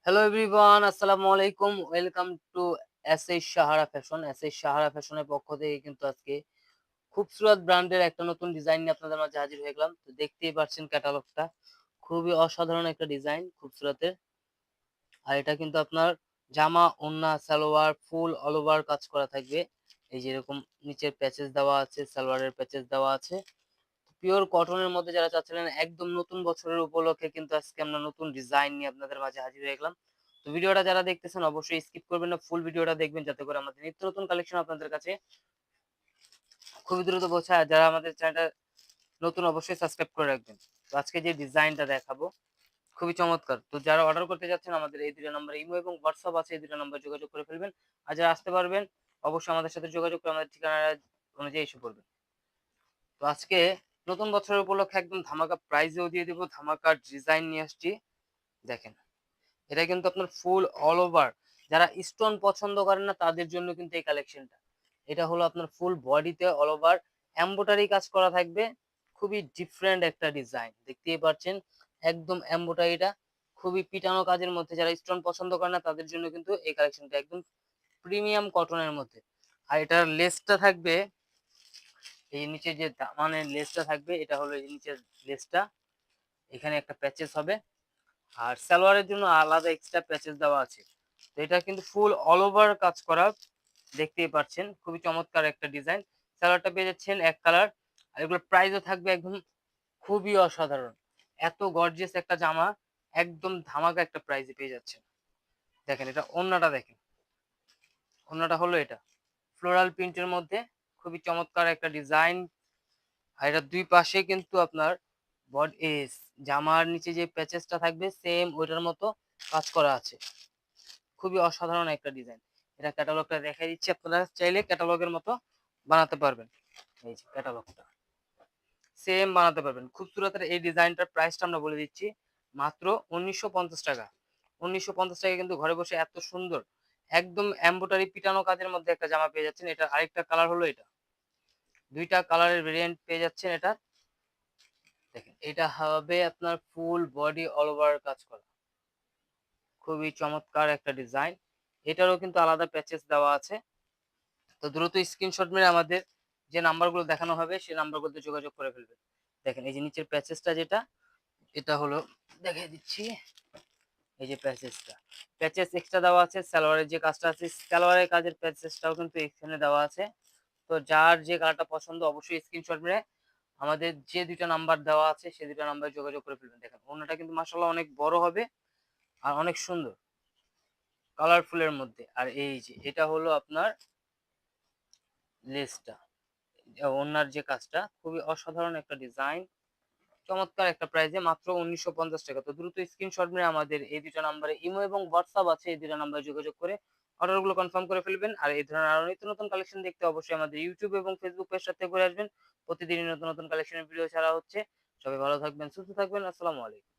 Hello everyone, আসসালামু আলাইকুম। Welcome to SS Sahara fashion. SS Sahara ফ্যাশনের পক্ষ থেকে কিন্তু আজকে খুবসুরত ব্র্যান্ডের একটা নতুন ডিজাইন নিয়ে আপনাদের মাঝে হাজির হয়ে গেলাম। তো দেখতেই পাচ্ছেন ক্যাটালগটা। খুবই অসাধারণ একটা ডিজাইন খুবসুরতের। আর এটা কিন্তু আপনার জামা, ওড়না, সালোয়ার ফুল অল ওভার কাজ করা থাকবে। এই যে এরকম নিচের প্যাচেস দেওয়া আছে, সালোয়ারের প্যাচেস দেওয়া আছে। পিওর কটনের মধ্যে যারা চাচ্ছিলেন একদম নতুন বছরের উপলক্ষে কিন্তু আজকে আমরা নতুন ডিজাইন নিয়ে আপনাদের মাঝে হাজির হয়ে গেলাম। তো ভিডিওটা যারা দেখতেছেন অবশ্যই স্কিপ করবেন না, ফুল ভিডিওটা দেখবেন যাতে করে আমাদের নিত্য নতুন কালেকশন আপনাদের কাছে খুবই দ্রুত পৌঁছায়। আর যারা আমাদের চ্যানেলটা নতুন অবশ্যই সাবস্ক্রাইব করে রাখবেন। তো আজকে যে ডিজাইনটা দেখাবো খুবই চমৎকার। তো যারা অর্ডার করতে যাচ্ছেন আমাদের এই ২ টা নম্বরে ইমো এবং হোয়াটসঅ্যাপ আছে, এই ২ টা নম্বরে যোগাযোগ করে ফেলবেন। আর যারা আসতে পারবেন অবশ্যই আমাদের সাথে যোগাযোগ করে আমাদের ঠিকানা অনুযায়ী এসে পড়বেন। তো আজকে নতুন বছরের উপলক্ষে একদম ধামাকা প্রাইজেও দিয়ে দিব, ধামাকা ডিজাইন নিয়ে আসছি। দেখেন, এটা কিন্তু আপনার ফুল অল ওভার যারা স্টোন পছন্দ করেন না তাদের জন্য কিন্তু এই কালেকশনটা। এটা হলো আপনার ফুল বডিতে অল ওভার এমব্রয়ডারি কাজ করা থাকবে। খুবই ডিফারেন্ট একটা ডিজাইন দেখতেই পাচ্ছেন। একদম এমব্রয়ডারিটা খুবই পিটানো কাজের মধ্যে যারা স্টোন পছন্দ করে না তাদের জন্য কিন্তু এই কালেকশনটা একদম প্রিমিয়াম কটনের মধ্যে। আর এটার লেসটা থাকবে, এই নিচে যে দামানের লেসটা থাকবে এটা হলো এই নিচের লেসটা। এখানে একটা প্যাচেস হবে আর সালোয়ারের জন্য আলাদা এক্সট্রা প্যাচেস দেওয়া আছে। তো এটা কিন্তু ফুল অল ওভার কাজ করা, দেখতেই পাচ্ছেন খুবই চমৎকার একটা ডিজাইন। সালোয়ারটা পেয়ে যাচ্ছেন এক কালার। আর এগুলোর প্রাইসও থাকবে একদম খুবই অসাধারণ। এত গর্জিয়াস একটা জামা একদম ধামাকা একটা প্রাইসে পেয়ে যাচ্ছেন। দেখেন এটা ওড়নাটা দেখেন, ওড়নাটা হলো এটা ফ্লোরাল প্রিন্টের মধ্যে খুবই চমৎকার একটা ডিজাইন। আর এটা দুই পাশে কিন্তু আপনার জামার নিচে যে প্যাচেসটা থাকবে সেম ওইটার মতো কাজ করা আছে। খুবই অসাধারণ একটা ডিজাইন। এটা ক্যাটালগটা দেখাই দিচ্ছি, আপনারা চাইলে ক্যাটালগের মতো বানাতে পারবেন। এই যে ক্যাটালগটা সেম বানাতে পারবেন। খুবসুরতের এই ডিজাইনটার প্রাইসটা আমরা বলে দিচ্ছি মাত্র ১৯৫০ টাকা। ১৯৫০ টাকায় কিন্তু ঘরে বসে এত সুন্দর একদম এমব্রয়ডারি পিটানো কাজের মধ্যে একটা জামা পেয়ে যাচ্ছেন। এটার আরেকটা কালার হলো এটা। ২ টা কালারের ভেরিয়েন্ট পেয়ে যাচ্ছেন এটা। দেখেন এটা হবে আপনার ফুল বডি অল ওভার কাজ করা। খুবই চমৎকার একটা ডিজাইন। এটারও কিন্তু আলাদা প্যাচেস দেওয়া আছে। তো দ্রুত স্ক্রিনশট মেরে আমাদের যে নাম্বারগুলো দেখানো হবে সেই নাম্বারগুলোতে যোগাযোগ করে ফেলবেন। দেখেন এই যে নিচের প্যাচেসটা যেটা, এটা হলো দেখিয়ে দিচ্ছি। এই যে প্যাচেসটা, প্যাচেস এক্সট্রা দেওয়া আছে। সালোয়ারের যে কাজটা আছে সালোয়ারের কাজের প্যাচেসটাও কিন্তু এখানে দেওয়া আছে। তো যার যে কালারটা পছন্দ অবশ্যই স্ক্রিনশট মেরে আমাদের যে ২ টা নাম্বার দেওয়া আছে সেই ২ টা নাম্বারে যোগাযোগ করে ফেলবেন। দেখেন ওড়নাটা কিন্তু মাশাআল্লাহ অনেক বড় হবে আর অনেক সুন্দর কালারফুল এর মধ্যে। আর এই যে এটা হলো আপনার লেসটা, ওড়নার যে কাজটা খুবই অসাধারণ একটা ডিজাইন, চমৎকার একটা প্রাইজে মাত্র ১৯৫০ টাকা। তো দ্রুত স্ক্রিনশট মেরে আমাদের এই ২ টা নাম্বারে ইমো এবং হোয়াটসঅ্যাপ আছে, এই ২ টা নাম্বারে যোগাযোগ করে অর্ডারগুলো কনফার্ম করে ফেলবেন। আর এই ধরনের আরো নিত্য নতুন কালেকশন দেখতে অবশ্যই আমাদের ইউটিউব এবং ফেসবুক পেজটাতে ঘুরে আসবেন। প্রতিদিনই নতুন নতুন কালেকশনের ভিডিও ছাড়া হচ্ছে। সবাই ভালো থাকবেন, সুস্থ থাকবেন। আসসালামু আলাইকুম।